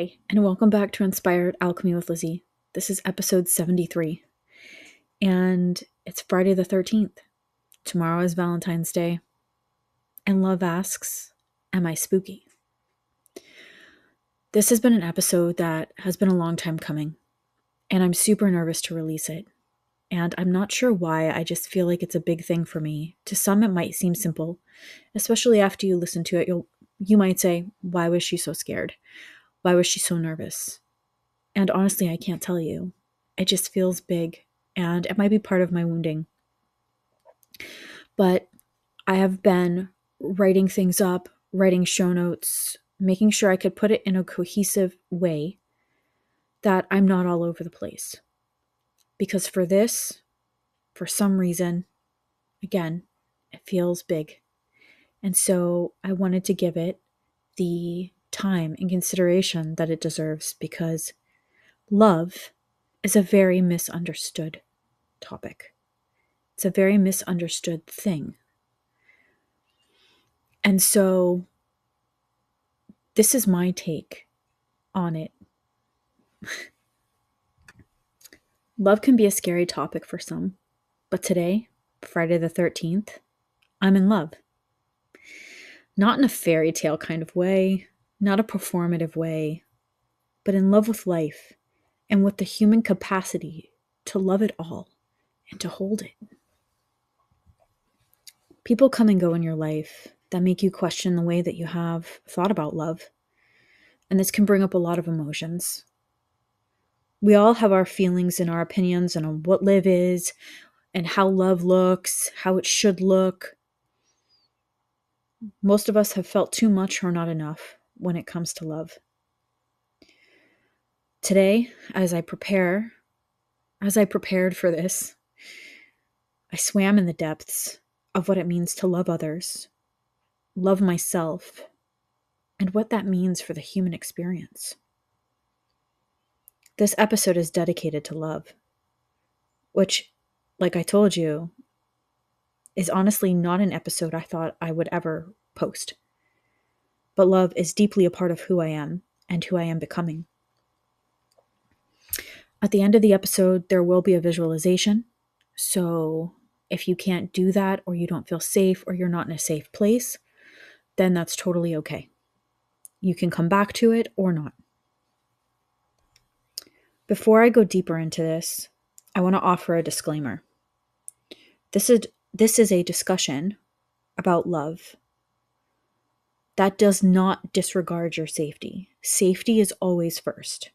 Hi, and welcome back to Inspired Alchemy with Lizzie. This is episode 73, and it's Friday the 13th. Tomorrow is Valentine's Day, and love asks, am I spooky? This has been an episode that has been a long time coming, and I'm super nervous to release it. And I'm not sure why, I just feel like it's a big thing for me. To some, it might seem simple, especially after you listen to it. You might say, why was she so scared? Why was she so nervous? And honestly, I can't tell you. It just feels big, and it might be part of my wounding. But I have been writing things up, writing show notes, making sure I could put it in a cohesive way that I'm not all over the place. Because for this, for some reason, again, it feels big. And so I wanted to give it the time and consideration that it deserves, because love is a very misunderstood topic. It's a very misunderstood thing. And so this is my take on it. Love can be a scary topic for some, but today, Friday the 13th, I'm in love. Not in a fairy tale kind of way, not a performative way, but in love with life and with the human capacity to love it all and to hold it. People come and go in your life that make you question the way that you have thought about love, and this can bring up a lot of emotions. We all have our feelings and our opinions on what love is and how love looks, how it should look. Most of us have felt too much or not enough when it comes to love. Today, as I prepared for this, I swam in the depths of what it means to love others, love myself, and what that means for the human experience. This episode is dedicated to love, which, like I told you, is honestly not an episode I thought I would ever post. But love is deeply a part of who I am and who I am becoming. At the end of the episode, there will be a visualization. So if you can't do that, or you don't feel safe, or you're not in a safe place, then that's totally okay. You can come back to it or not. Before I go deeper into this, I want to offer a disclaimer. This is a discussion about love that does not disregard your safety. Safety is always first.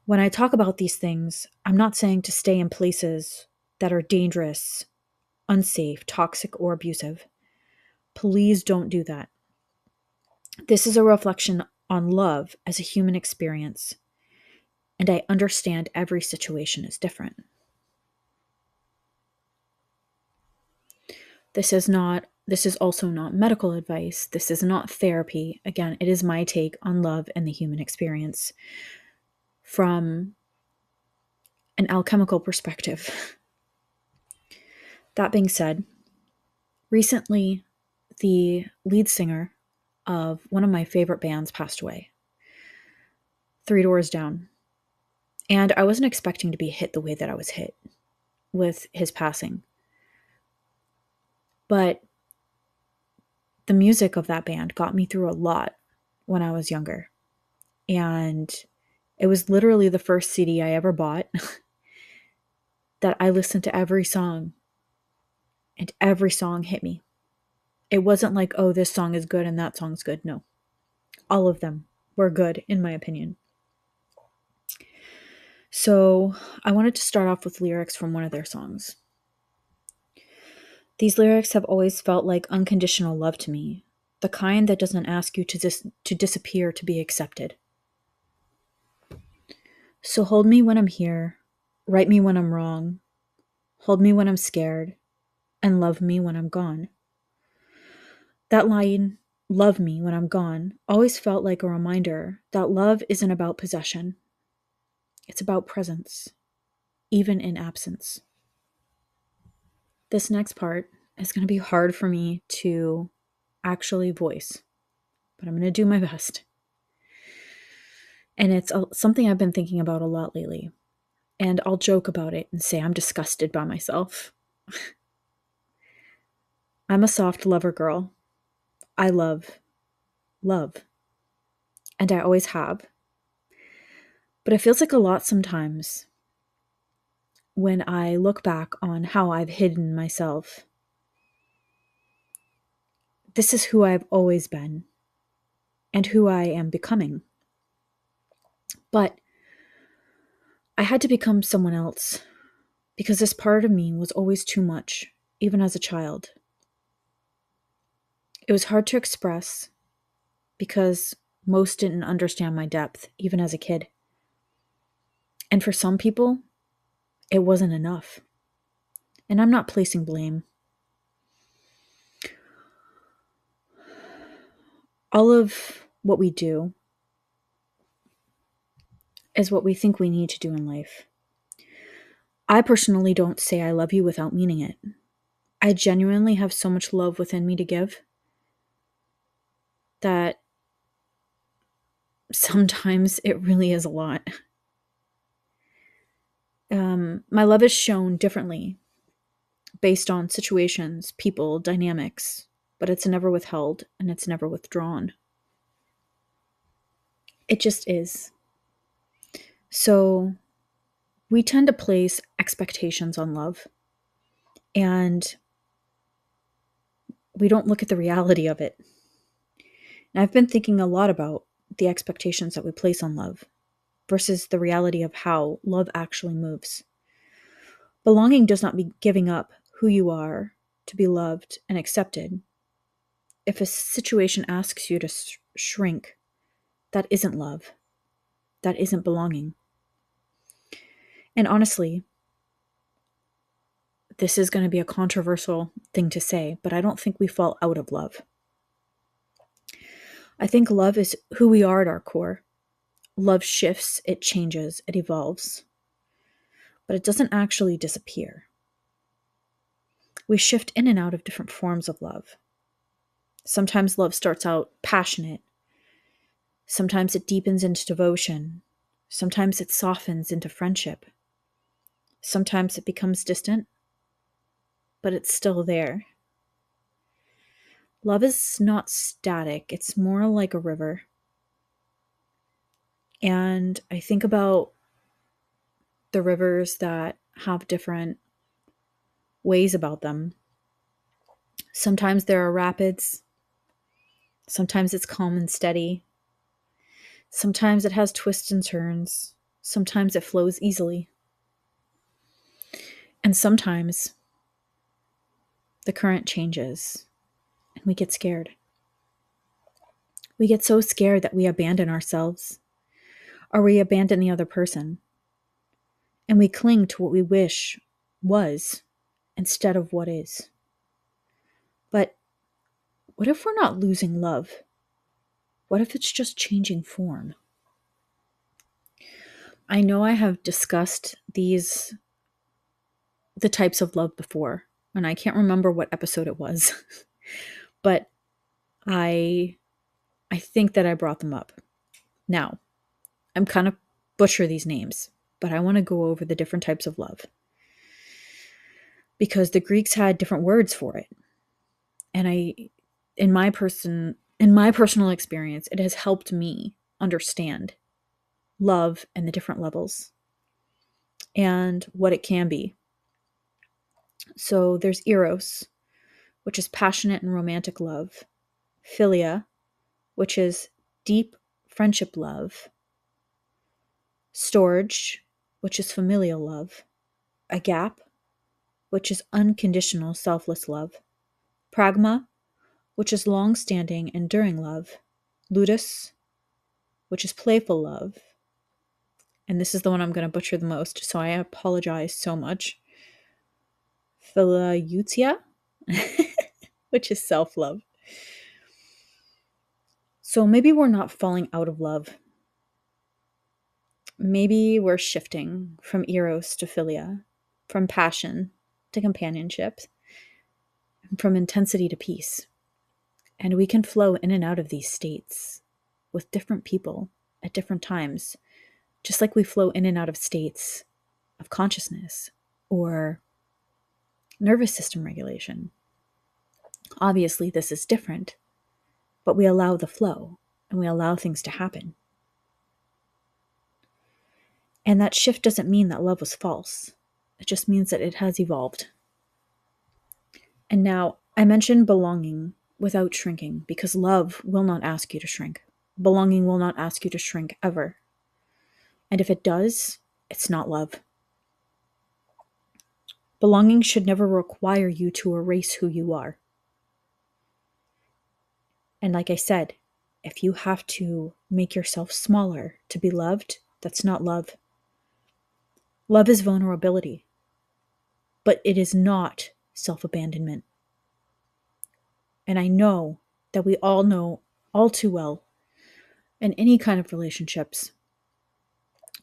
When I talk about these things, I'm not saying to stay in places that are dangerous, unsafe, toxic, or abusive. Please don't do that. This is a reflection on love as a human experience, and I understand every situation is different. This is also not medical advice. This is not therapy. Again, it is my take on love and the human experience from an alchemical perspective. That being said, recently, the lead singer of one of my favorite bands passed away, Three Doors Down. And I wasn't expecting to be hit the way that I was hit with his passing. But the music of that band got me through a lot when I was younger. And it was literally the first CD I ever bought that I listened to every song, and every song hit me. It wasn't like, oh, this song is good and that song's good. No. All of them were good, in my opinion. So I wanted to start off with lyrics from one of their songs. These lyrics have always felt like unconditional love to me, the kind that doesn't ask you to disappear to be accepted. So hold me when I'm here, right me when I'm wrong, hold me when I'm scared, and love me when I'm gone. That line, love me when I'm gone, always felt like a reminder that love isn't about possession. It's about presence, even in absence. This next part is going to be hard for me to actually voice, but I'm going to do my best. And it's something I've been thinking about a lot lately. And I'll joke about it and say I'm disgusted by myself. I'm a soft lover girl. I love love. And I always have. But it feels like a lot sometimes when I look back on how I've hidden myself. This is who I've always been and who I am becoming. But I had to become someone else because this part of me was always too much, even as a child. It was hard to express because most didn't understand my depth, even as a kid. And for some people, it wasn't enough. And I'm not placing blame. All of what we do is what we think we need to do in life. I personally don't say I love you without meaning it. I genuinely have so much love within me to give that sometimes it really is a lot. My love is shown differently based on situations, people, dynamics, but it's never withheld and it's never withdrawn. It just is. So we tend to place expectations on love and we don't look at the reality of it. And I've been thinking a lot about the expectations that we place on love versus the reality of how love actually moves. Belonging does not mean giving up who you are to be loved and accepted. If a situation asks you to shrink, that isn't love. That isn't belonging. And honestly, this is going to be a controversial thing to say, but I don't think we fall out of love. I think love is who we are at our core. Love shifts, it changes, it evolves, but it doesn't actually disappear. We shift in and out of different forms of love. Sometimes love starts out passionate. Sometimes it deepens into devotion. Sometimes it softens into friendship. Sometimes it becomes distant, but it's still there. Love is not static, it's more like a river. And I think about the rivers that have different ways about them. Sometimes there are rapids, sometimes it's calm and steady, sometimes it has twists and turns, sometimes it flows easily. And sometimes the current changes and we get scared. We get so scared that we abandon ourselves or we abandon the other person. And we cling to what we wish was instead of what is. But what if we're not losing love? What if it's just changing form? I know I have discussed the types of love before, and I can't remember what episode it was, but I think that I brought them up. Now, I'm kind of butcher these names, but I want to go over the different types of love because the Greeks had different words for it. And in my personal experience, it has helped me understand love and the different levels and what it can be. So there's eros, which is passionate and romantic love, philia, which is deep friendship love, storge, which is familial love, agape, which is unconditional selfless love, pragma, which is long-standing enduring love, ludus, which is playful love, and this is the one I'm going to butcher the most, so I apologize so much, philautia, which is self-love. So maybe we're not falling out of love. Maybe we're shifting from eros to philia, from passion to companionship, from intensity to peace. And we can flow in and out of these states with different people at different times, just like we flow in and out of states of consciousness or nervous system regulation. Obviously, this is different, but we allow the flow and we allow things to happen. And that shift doesn't mean that love was false. It just means that it has evolved. And now, I mentioned belonging without shrinking because love will not ask you to shrink. Belonging will not ask you to shrink ever. And if it does, it's not love. Belonging should never require you to erase who you are. And like I said, if you have to make yourself smaller to be loved, that's not love. Love is vulnerability, but it is not self-abandonment. And I know that we all know all too well in any kind of relationships,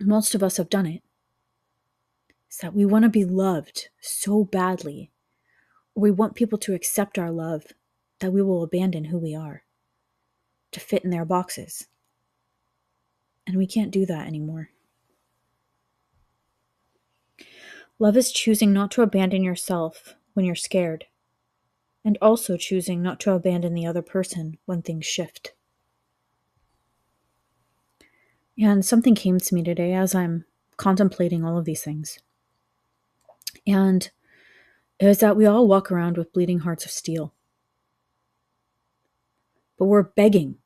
most of us have done it, is that we want to be loved so badly, or we want people to accept our love that we will abandon who we are to fit in their boxes. And we can't do that anymore. Love is choosing not to abandon yourself when you're scared, and also choosing not to abandon the other person when things shift. And something came to me today as I'm contemplating all of these things. And it was that we all walk around with bleeding hearts of steel. But we're begging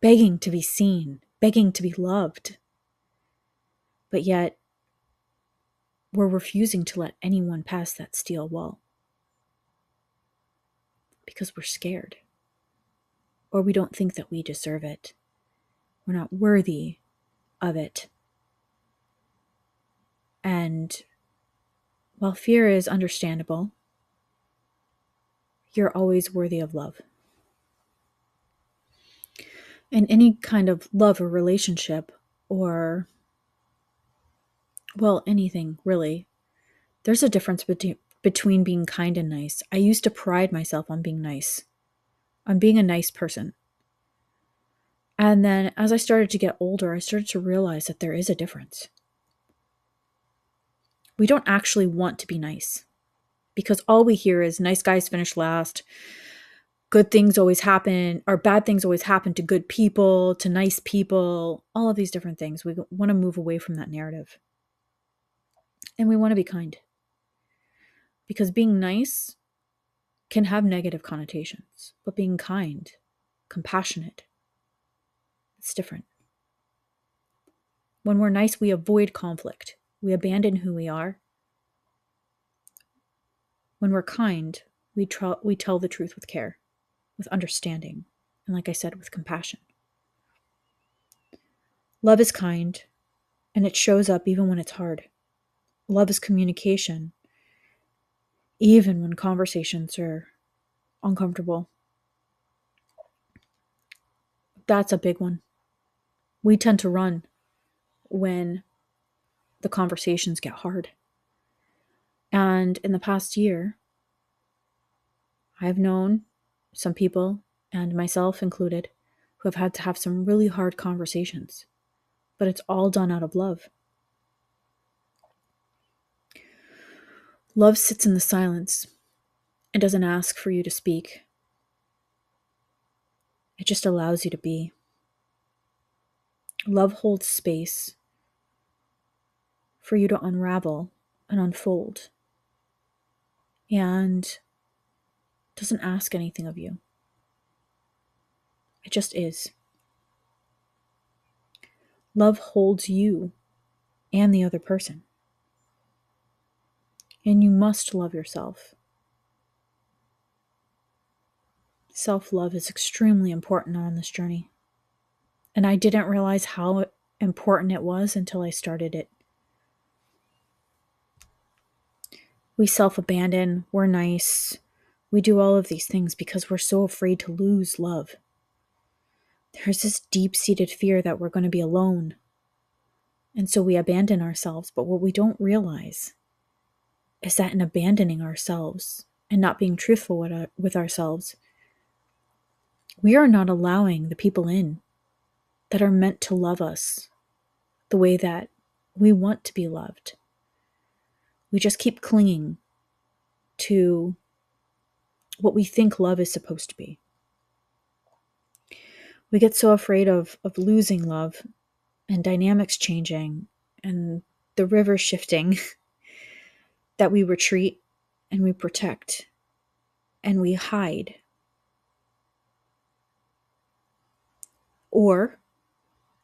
to be seen, begging to be loved. But yet, we're refusing to let anyone pass that steel wall. Because we're scared. Or we don't think that we deserve it. We're not worthy of it. And while fear is understandable, you're always worthy of love. In any kind of love or relationship, or, well, anything really, there's a difference between being kind and nice. I used to pride myself on being nice, on being a nice person. And then as I started to get older, I started to realize that there is a difference. We don't actually want to be nice because all we hear is nice guys finish last. Good things always happen, or bad things always happen to good people, to nice people, all of these different things. We want to move away from that narrative. And we want to be kind. Because being nice can have negative connotations, but being kind, compassionate, it's different. When we're nice, we avoid conflict. We abandon who we are. When we're kind, we tell the truth with care, with understanding, and like I said, with compassion. Love is kind, and it shows up even when it's hard. Love is communication, even when conversations are uncomfortable. That's a big one. We tend to run when the conversations get hard. And in the past year, I've known some people, and myself included, who have had to have some really hard conversations. But it's all done out of love. Love sits in the silence. It doesn't ask for you to speak. It just allows you to be. Love holds space for you to unravel and unfold, and doesn't ask anything of you. It just is. Love holds you and the other person. And you must love yourself. Self-love is extremely important on this journey. And I didn't realize how important it was until I started it. We self-abandon, we're nice, we do all of these things because we're so afraid to lose love. There's this deep-seated fear that we're going to be alone. And so we abandon ourselves. But what we don't realize is that in abandoning ourselves and not being truthful with ourselves, we are not allowing the people in that are meant to love us the way that we want to be loved. We just keep clinging to what we think love is supposed to be. We get so afraid of losing love and dynamics changing and the river shifting that we retreat and we protect and we hide. Or,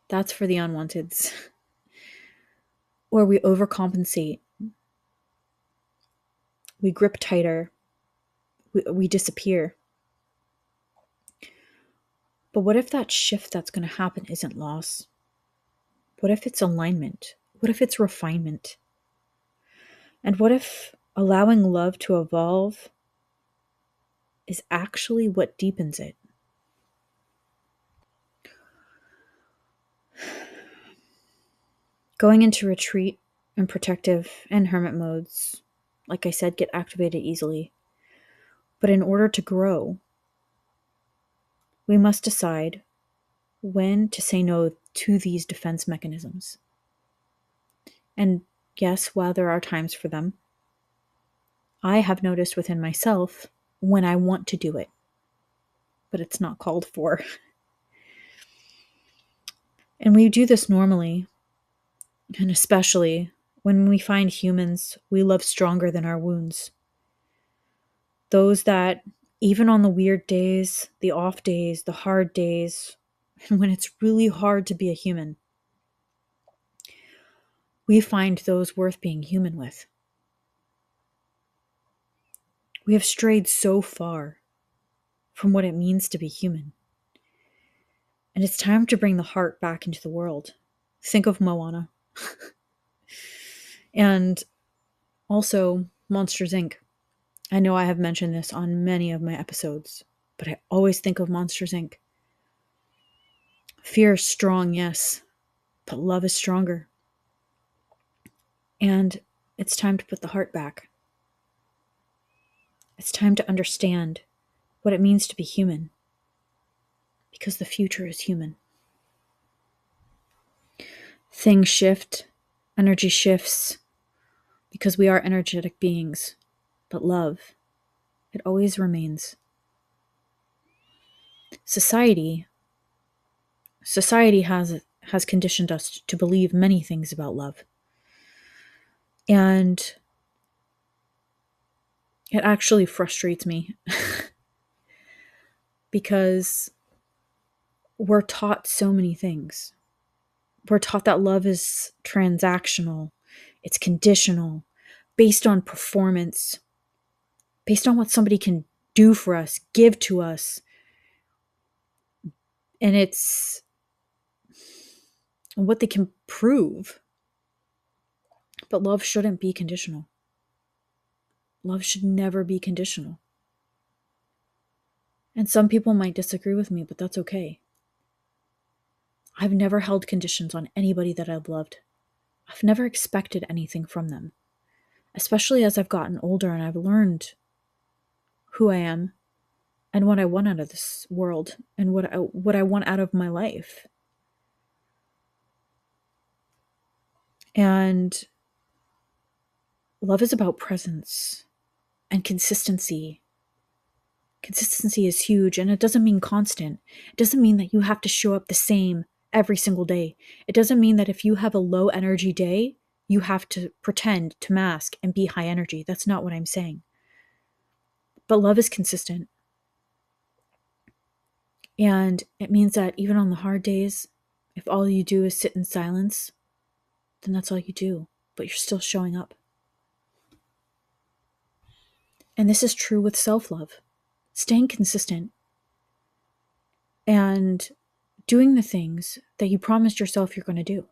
that's for the unwanteds, or we overcompensate. We grip tighter. We disappear. But what if that shift that's going to happen isn't loss? What if it's alignment? What if it's refinement? And what if allowing love to evolve is actually what deepens it? Going into retreat and protective and hermit modes, like I said, get activated easily. But in order to grow, we must decide when to say no to these defense mechanisms. And yes, while there are times for them, I have noticed within myself when I want to do it, but it's not called for. And we do this normally, and especially when we find humans we love stronger than our wounds. Those that, even on the weird days, the off days, the hard days, and when it's really hard to be a human, we find those worth being human with. We have strayed so far from what it means to be human. And it's time to bring the heart back into the world. Think of Moana. And also Monsters, Inc. I know I have mentioned this on many of my episodes, but I always think of Monsters, Inc. Fear is strong, yes, but love is stronger. And it's time to put the heart back. It's time to understand what it means to be human, because the future is human. Things shift, energy shifts, because we are energetic beings, but love, it always remains. Society has conditioned us to believe many things about love. And it actually frustrates me because we're taught so many things. We're taught that love is transactional, it's conditional, based on performance, based on what somebody can do for us, give to us. And it's what they can prove. But love shouldn't be conditional. Love should never be conditional. And some people might disagree with me, but that's okay. I've never held conditions on anybody that I've loved. I've never expected anything from them, especially as I've gotten older and I've learned who I am and what I want out of this world and what I want out of my life. And love is about presence and consistency. Consistency is huge, and it doesn't mean constant. It doesn't mean that you have to show up the same every single day. It doesn't mean that if you have a low energy day, you have to pretend to mask and be high energy. That's not what I'm saying. But love is consistent. And it means that even on the hard days, if all you do is sit in silence, then that's all you do. But you're still showing up. And this is true with self-love. Staying consistent and doing the things that you promised yourself you're going to do.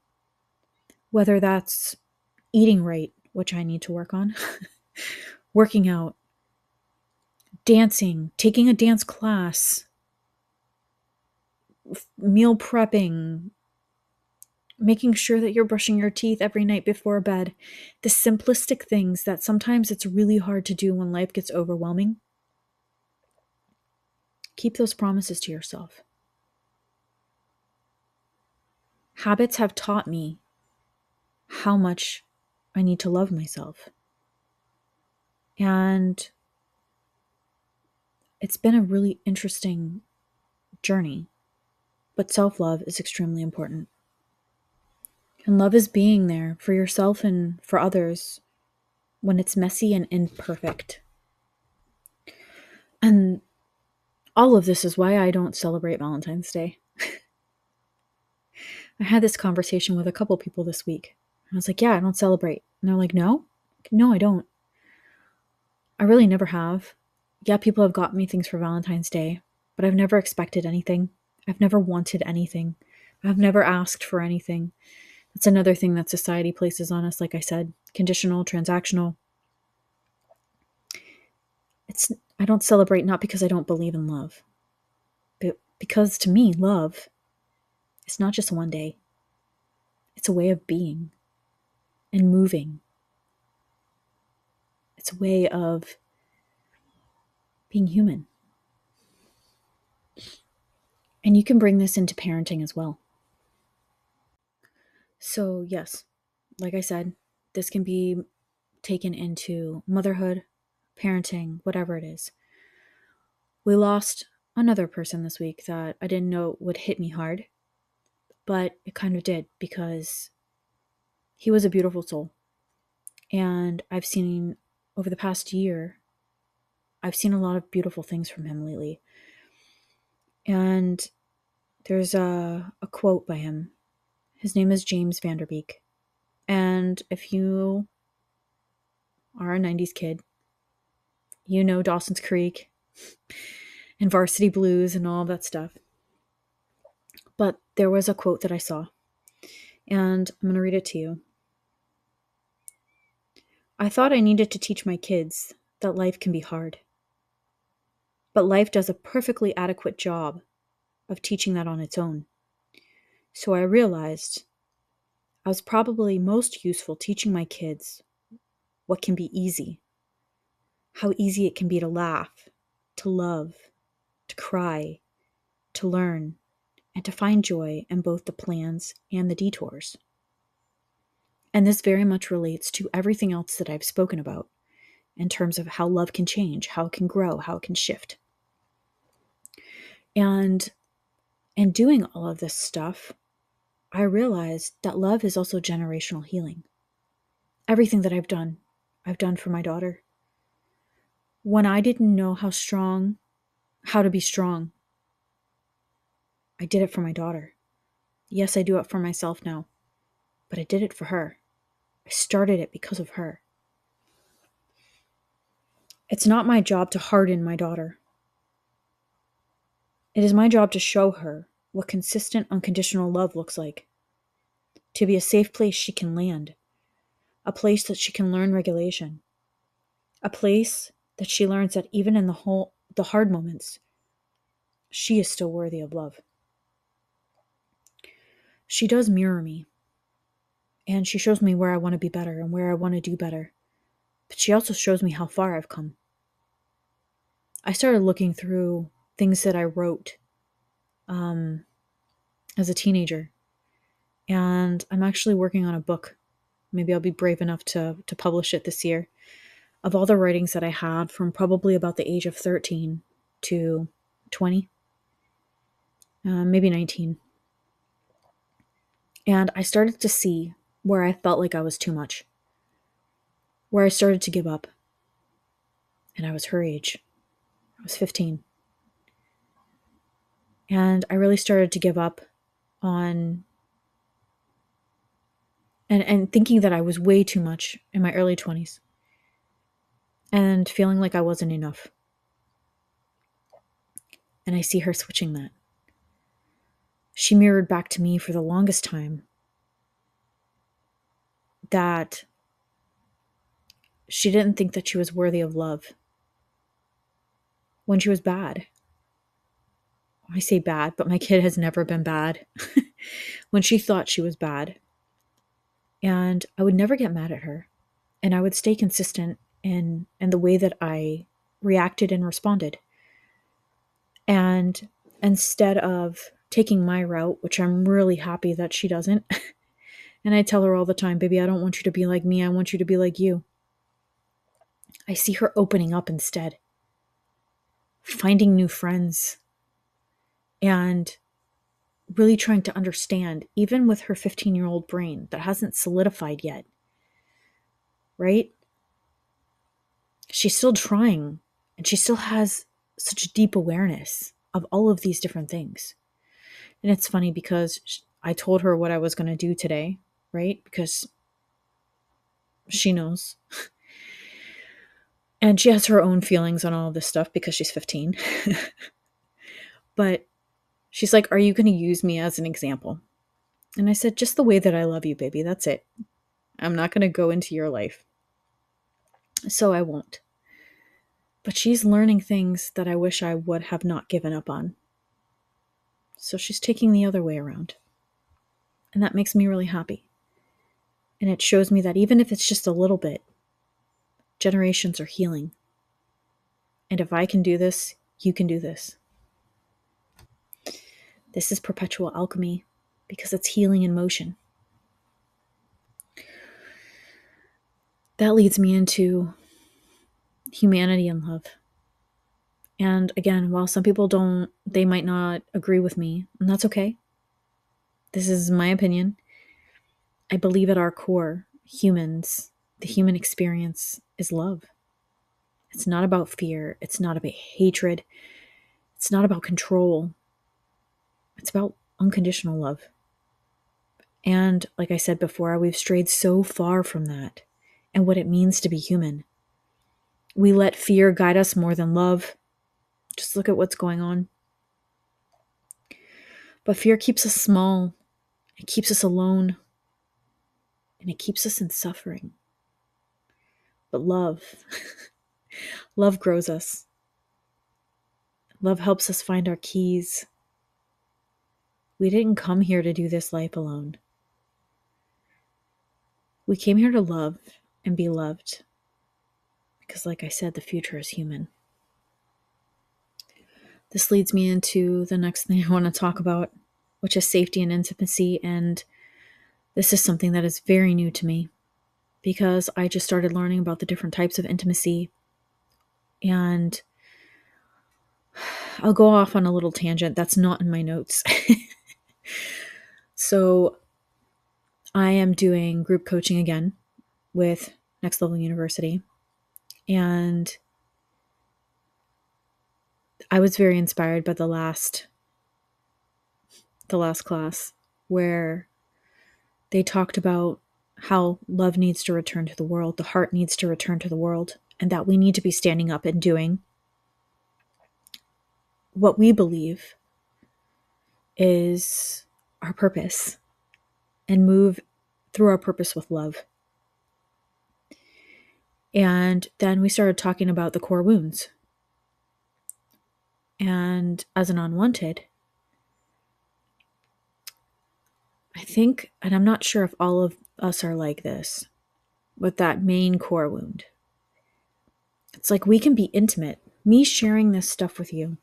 Whether that's eating right, which I need to work on, working out, dancing, taking a dance class, meal prepping, making sure that you're brushing your teeth every night before bed. The simplistic things that sometimes it's really hard to do when life gets overwhelming. Keep those promises to yourself. Habits have taught me how much I need to love myself. And it's been a really interesting journey, but self-love is extremely important. And love is being there for yourself and for others when it's messy and imperfect. And all of this is why I don't celebrate Valentine's Day. I had this conversation with a couple people this week. I was like, yeah, I don't celebrate. And they're like, no? No, I don't. I really never have. Yeah, people have got me things for Valentine's Day, but I've never expected anything. I've never wanted anything. I've never asked for anything. That's another thing that society places on us, like I said, conditional, transactional. I don't celebrate not because I don't believe in love, but because to me, love is not just one day. It's a way of being and moving. It's a way of being human. And you can bring this into parenting as well. So, yes, like I said, this can be taken into motherhood, parenting, whatever it is. We lost another person this week that I didn't know would hit me hard, but it kind of did because he was a beautiful soul. And I've seen over the past year, I've seen a lot of beautiful things from him lately. And there's a quote by him. His name is James Vanderbeek. And if you are a 90s kid, you know Dawson's Creek and Varsity Blues and all that stuff. But there was a quote that I saw, and I'm going to read it to you. I thought I needed to teach my kids that life can be hard. But life does a perfectly adequate job of teaching that on its own. So I realized I was probably most useful teaching my kids what can be easy, how easy it can be to laugh, to love, to cry, to learn, and to find joy in both the plans and the detours. And this very much relates to everything else that I've spoken about in terms of how love can change, how it can grow, how it can shift. And in doing all of this stuff, I realized that love is also generational healing. Everything that I've done for my daughter. When I didn't know how to be strong, I did it for my daughter. Yes, I do it for myself now, but I did it for her. I started it because of her. It's not my job to harden my daughter. It is my job to show her what consistent, unconditional love looks like. To be a safe place she can land. A place that she can learn regulation. A place that she learns that even in the hard moments, she is still worthy of love. She does mirror me. And she shows me where I want to be better and where I want to do better. But she also shows me how far I've come. I started looking through things that I wrote as a teenager. And I'm actually working on a book. Maybe I'll be brave enough to publish it this year. Of all the writings that I had from probably about the age of 13 to 20, maybe 19. And I started to see where I felt like I was too much. Where I started to give up. And I was her age. I was 15. And I really started to give up on and thinking that I was way too much in my early 20s and feeling like I wasn't enough. And I see her switching that. She mirrored back to me for the longest time that she didn't think that she was worthy of love when she was bad. I say bad, but my kid has never been bad. When she thought she was bad. And I would never get mad at her. And I would stay consistent in the way that I reacted and responded. And instead of taking my route, which I'm really happy that she doesn't. And I tell her all the time, baby, I don't want you to be like me. I want you to be like you. I see her opening up instead, finding new friends, and really trying to understand, even with her 15-year-old brain that hasn't solidified yet, right? She's still trying, and she still has such deep awareness of all of these different things. And it's funny because I told her what I was going to do today, right? Because she knows. And she has her own feelings on all of this stuff because she's 15. But she's like, are you going to use me as an example? And I said, just the way that I love you, baby. That's it. I'm not going to go into your life. So I won't. But she's learning things that I wish I would have not given up on. So she's taking the other way around. And that makes me really happy. And it shows me that even if it's just a little bit, generations are healing. And if I can do this, you can do this. This is perpetual alchemy because it's healing in motion. That leads me into humanity and love. And again, while some people they might not agree with me, and that's okay. This is my opinion. I believe at our core, humans, the human experience is love. It's not about fear. It's not about hatred. It's not about control. It's about unconditional love. And like I said before, we've strayed so far from that and what it means to be human. We let fear guide us more than love. Just look at what's going on. But fear keeps us small. It keeps us alone. And it keeps us in suffering. But love, love grows us. Love helps us find our keys. We didn't come here to do this life alone. We came here to love and be loved. Because like I said, the future is human. This leads me into the next thing I want to talk about, which is safety and intimacy. And this is something that is very new to me because I just started learning about the different types of intimacy. And I'll go off on a little tangent that's not in my notes. So I am doing group coaching again with Next Level University. And I was very inspired by the last class where they talked about how love needs to return to the world, the heart needs to return to the world, and that we need to be standing up and doing what we believe is our purpose and move through our purpose with love. And then we started talking about the core wounds. And as an unwanted, I think, and I'm not sure if all of us are like this, with that main core wound. It's like we can be intimate. Me sharing this stuff with you,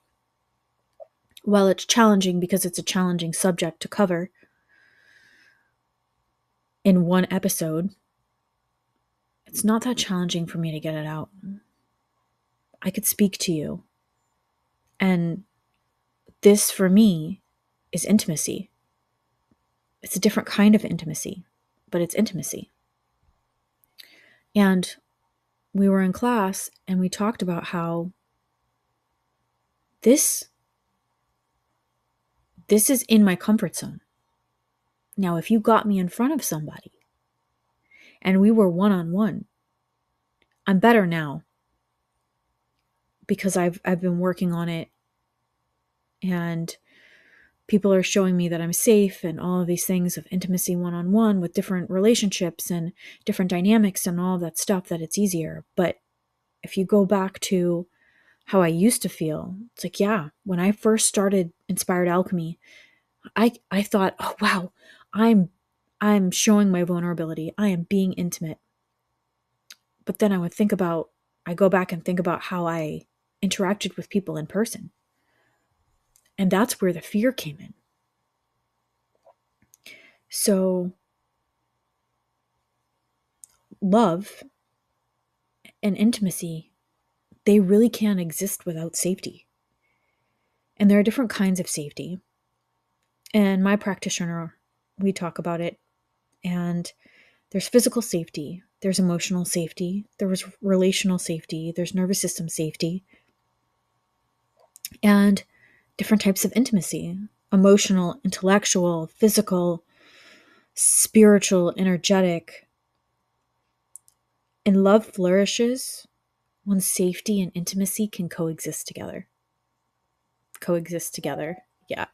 while it's challenging because it's a challenging subject to cover in one episode, it's not that challenging for me to get it out. I could speak to you. And this, for me, is intimacy. It's a different kind of intimacy, but it's intimacy. And we were in class and we talked about how this is in my comfort zone. Now, if you got me in front of somebody and we were one-on-one, I'm better now because I've been working on it and people are showing me that I'm safe and all of these things of intimacy one-on-one with different relationships and different dynamics and all that stuff, that it's easier. But if you go back to how I used to feel, it's like, yeah, when I first started Inspired Alchemy, I thought, oh, wow, I'm showing my vulnerability. I am being intimate. But then I go back and think about how I interacted with people in person. And that's where the fear came in. So love and intimacy, they really can't exist without safety. And there are different kinds of safety. And my practitioner, we talk about it. And there's physical safety, there's emotional safety, there's relational safety, there's nervous system safety, and different types of intimacy: emotional, intellectual, physical, spiritual, energetic. And love flourishes when safety and intimacy can coexist together. Coexist together, yeah.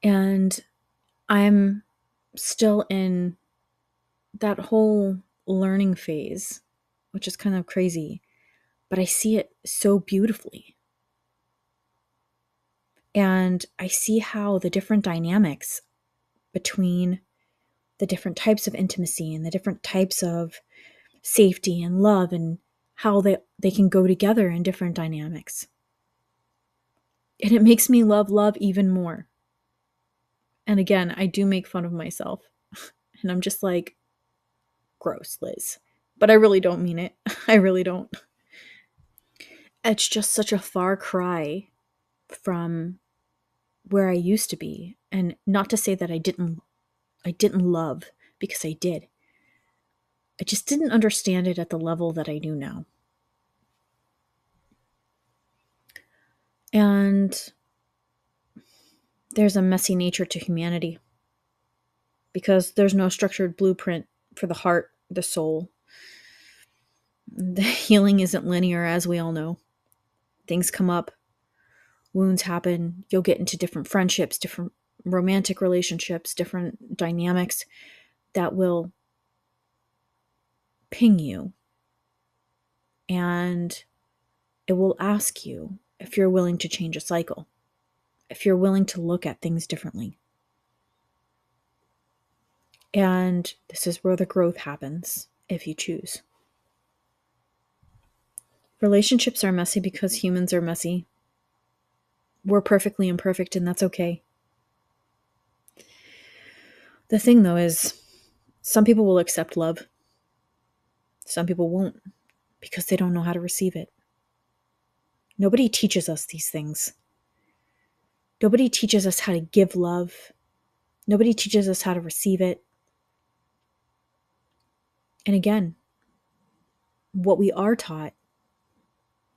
And I'm still in that whole learning phase, which is kind of crazy, but I see it so beautifully. And I see how the different dynamics between the different types of intimacy and the different types of safety and love, and how they can go together in different dynamics. And it makes me love love even more. And again, I do make fun of myself. And I'm just like, gross, Liz. But I really don't mean it. I really don't. It's just such a far cry from where I used to be. And not to say that I didn't love, because I did. I just didn't understand it at the level that I do now. And there's a messy nature to humanity, because there's no structured blueprint for the heart, the soul. The healing isn't linear, as we all know. Things come up, wounds happen, you'll get into different friendships, different romantic relationships, different dynamics that will ping you. And it will ask you if you're willing to change a cycle, if you're willing to look at things differently. And this is where the growth happens, if you choose. Relationships are messy because humans are messy. We're perfectly imperfect, and that's okay. The thing, though, is some people will accept love. Some people won't, because they don't know how to receive it. Nobody teaches us these things. Nobody teaches us how to give love. Nobody teaches us how to receive it. And again, what we are taught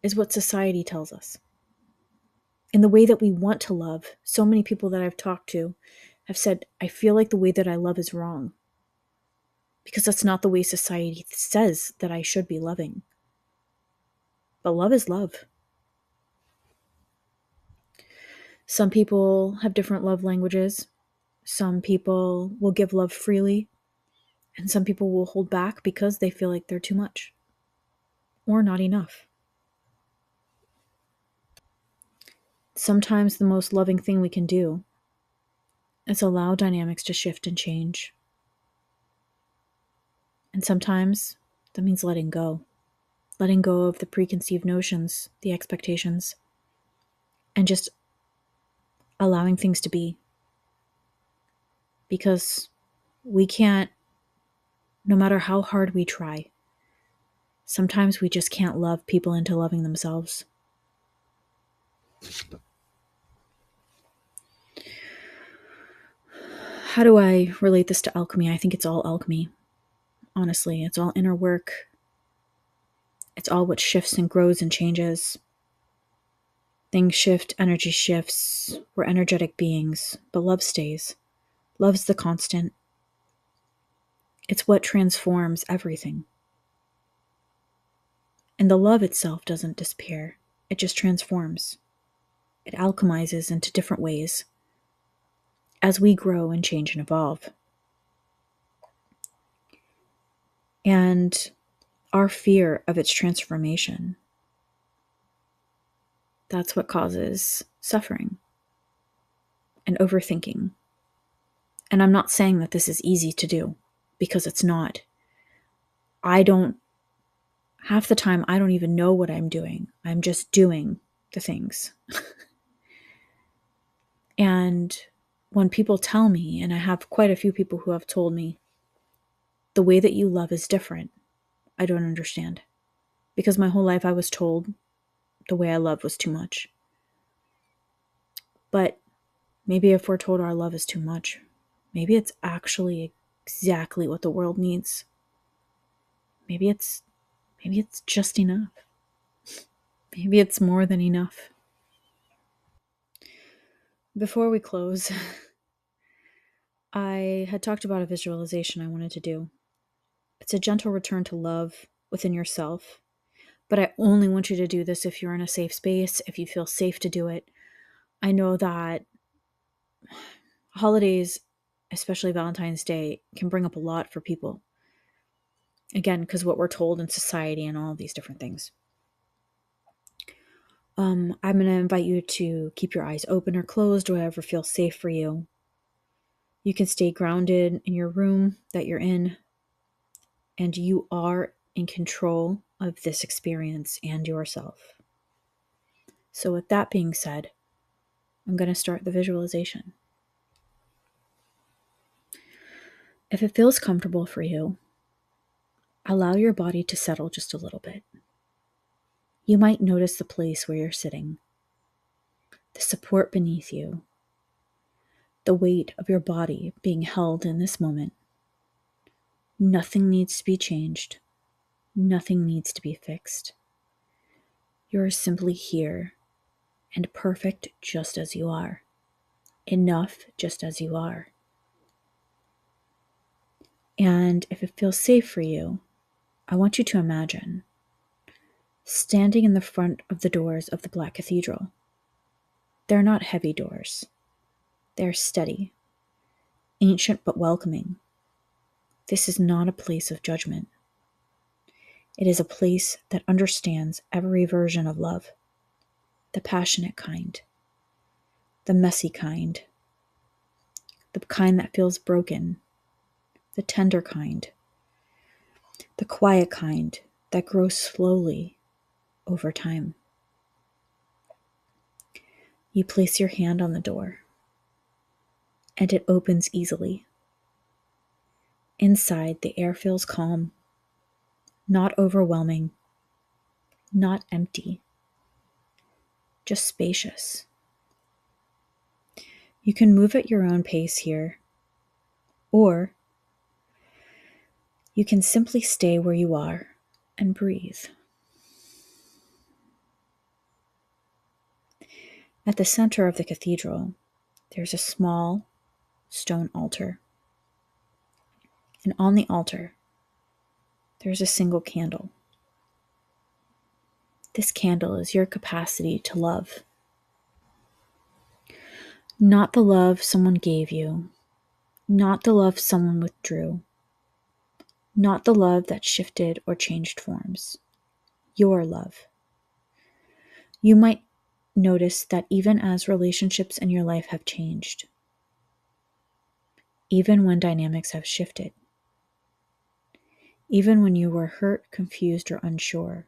is what society tells us. In the way that we want to love, so many people that I've talked to have said, I feel like the way that I love is wrong, because that's not the way society says that I should be loving. But love is love. Some people have different love languages. Some people will give love freely, and some people will hold back because they feel like they're too much or not enough. Sometimes the most loving thing we can do is allow dynamics to shift and change. And sometimes that means letting go of the preconceived notions, the expectations, and just allowing things to be. Because we can't, no matter how hard we try, sometimes we just can't love people into loving themselves. How do I relate this to alchemy? I think it's all alchemy. Honestly, it's all inner work. It's all what shifts and grows and changes. Things shift, energy shifts. We're energetic beings, but love stays. Love's the constant. It's what transforms everything. And the love itself doesn't disappear. It just transforms. It alchemizes into different ways as we grow and change and evolve. And our fear of its transformation, that's what causes suffering and overthinking. And I'm not saying that this is easy to do, because it's not. Half the time, I don't even know what I'm doing. I'm just doing the things. And when people tell me, and I have quite a few people who have told me, the way that you love is different, I don't understand. Because my whole life I was told the way I loved was too much. But maybe if we're told our love is too much, maybe it's actually exactly what the world needs. Maybe it's just enough. Maybe it's more than enough. Before we close, I had talked about a visualization I wanted to do. It's a gentle return to love within yourself. But I only want you to do this if you're in a safe space, if you feel safe to do it. I know that holidays, especially Valentine's Day, can bring up a lot for people. Again, because what we're told in society and all of these different things. I'm going to invite you to keep your eyes open or closed, whatever feels safe for you. You can stay grounded in your room that you're in, and you are in control of this experience and yourself. So with that being said, I'm going to start the visualization. If it feels comfortable for you, allow your body to settle just a little bit. You might notice the place where you're sitting, the support beneath you, the weight of your body being held in this moment. Nothing needs to be changed. Nothing needs to be fixed. You're simply here and perfect just as you are. Enough just as you are. And if it feels safe for you, I want you to imagine standing in the front of the doors of the Black Cathedral. They're not heavy doors. They're steady, ancient but welcoming. This is not a place of judgment. It is a place that understands every version of love. The passionate kind, the messy kind, the kind that feels broken, the tender kind, the quiet kind that grows slowly over time. You place your hand on the door, and it opens easily. Inside, the air feels calm, not overwhelming, not empty, just spacious. You can move at your own pace here, or you can simply stay where you are and breathe. At the center of the cathedral, there's a small stone altar. And on the altar, there's a single candle. This candle is your capacity to love. Not the love someone gave you, not the love someone withdrew, not the love that shifted or changed forms. Your love. You might notice that even as relationships in your life have changed, even when dynamics have shifted, even when you were hurt, confused, or unsure,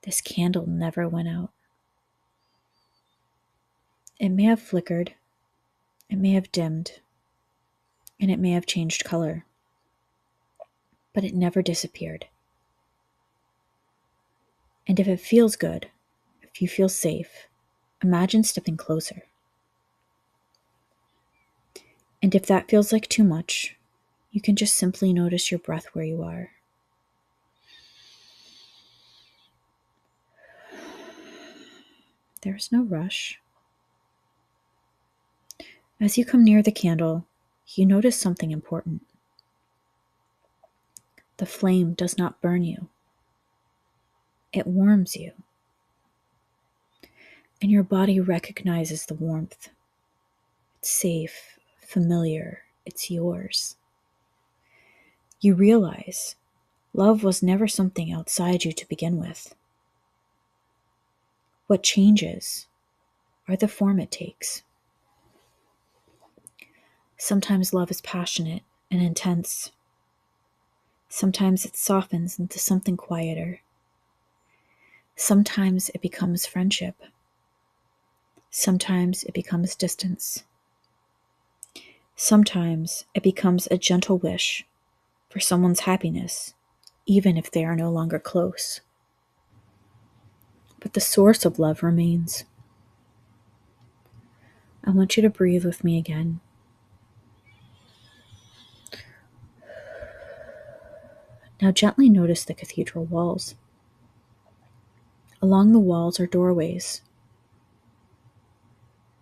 this candle never went out. It may have flickered, it may have dimmed, and it may have changed color, but it never disappeared. And if it feels good, if you feel safe, imagine stepping closer. And if that feels like too much, you can just simply notice your breath where you are. There's no rush. As you come near the candle, you notice something important. The flame does not burn you. It warms you. And your body recognizes the warmth. It's safe, familiar, it's yours. You realize love was never something outside you to begin with. What changes are the form it takes. Sometimes love is passionate and intense. Sometimes it softens into something quieter. Sometimes it becomes friendship. Sometimes it becomes distance. Sometimes it becomes a gentle wish for someone's happiness, even if they are no longer close. But the source of love remains. I want you to breathe with me again. Now gently notice the cathedral walls. Along the walls are doorways,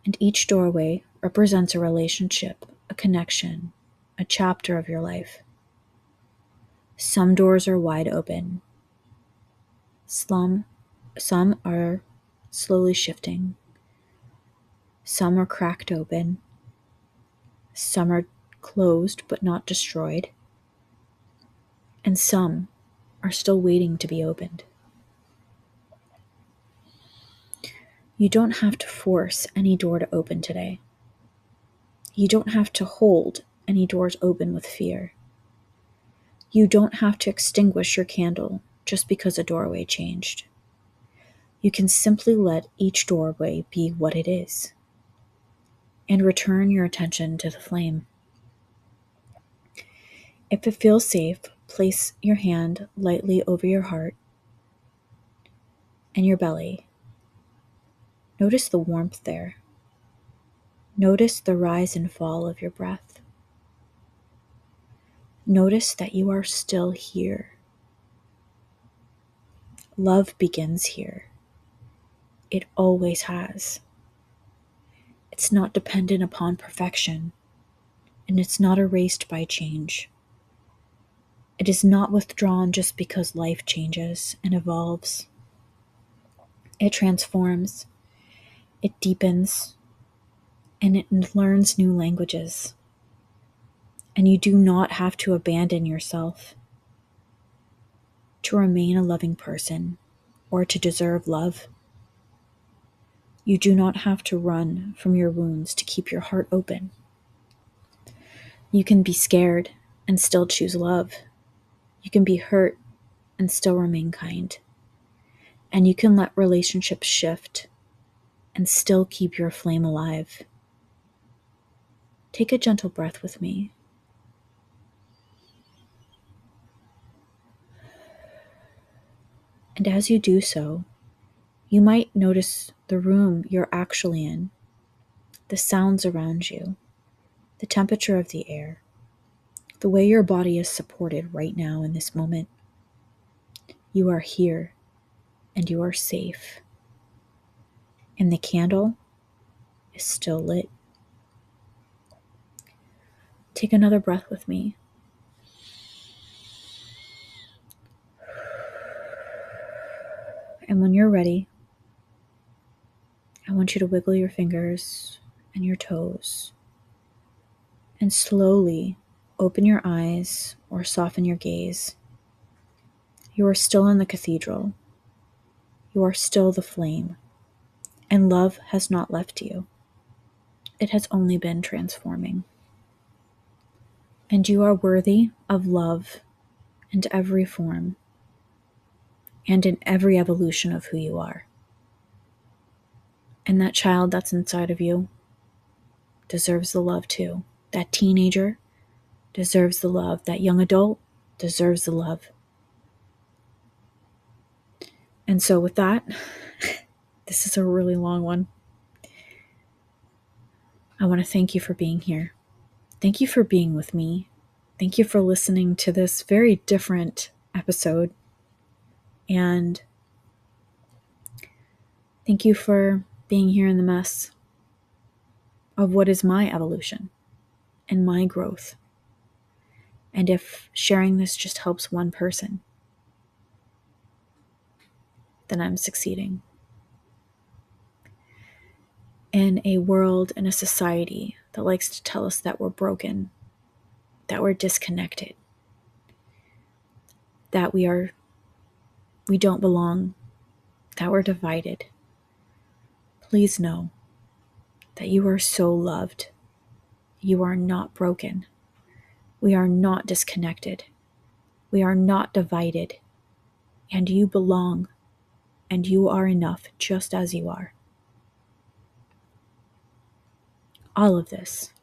and each doorway represents a relationship, a connection, a chapter of your life. Some doors are wide open. Some are slowly shifting. Some are cracked open. Some are closed but not destroyed. And some are still waiting to be opened. You don't have to force any door to open today. You don't have to hold any doors open with fear. You don't have to extinguish your candle just because a doorway changed. You can simply let each doorway be what it is and return your attention to the flame. If it feels safe, place your hand lightly over your heart and your belly. Notice the warmth there. Notice the rise and fall of your breath. Notice that you are still here. Love begins here. It always has. It's not dependent upon perfection, and it's not erased by change. It is not withdrawn just because life changes and evolves. It transforms, it deepens, and it learns new languages. And you do not have to abandon yourself to remain a loving person or to deserve love. You do not have to run from your wounds to keep your heart open. You can be scared and still choose love. You can be hurt and still remain kind. And you can let relationships shift and still keep your flame alive. Take a gentle breath with me. And as you do so, you might notice the room you're actually in, the sounds around you, the temperature of the air, the way your body is supported right now in this moment. You are here and you are safe. And the candle is still lit. Take another breath with me. And when you're ready, I want you to wiggle your fingers and your toes and slowly open your eyes or soften your gaze. You are still in the cathedral. You are still the flame, and love has not left you. It has only been transforming. And you are worthy of love in every form and in every evolution of who you are. And that child that's inside of you deserves the love too. That teenager deserves the love. That young adult deserves the love. And so with that, this is a really long one. I want to thank you for being here. Thank you for being with me. Thank you for listening to this very different episode. And thank you for being here in the mess of what is my evolution and my growth. And if sharing this just helps one person, then I'm succeeding. In a world, in a society that likes to tell us that we're broken, that we're disconnected, that we don't belong, that we're divided, please know that you are so loved. You are not broken. We are not disconnected. We are not divided. And you belong. And you are enough just as you are. All of this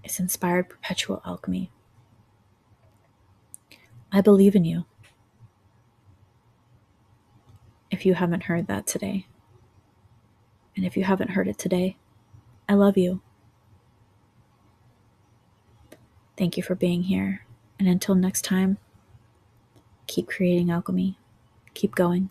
is inspired perpetual alchemy. I believe in you. If you haven't heard that today, and if you haven't heard it today, I love you. Thank you for being here. And until next time, keep creating alchemy. Keep going.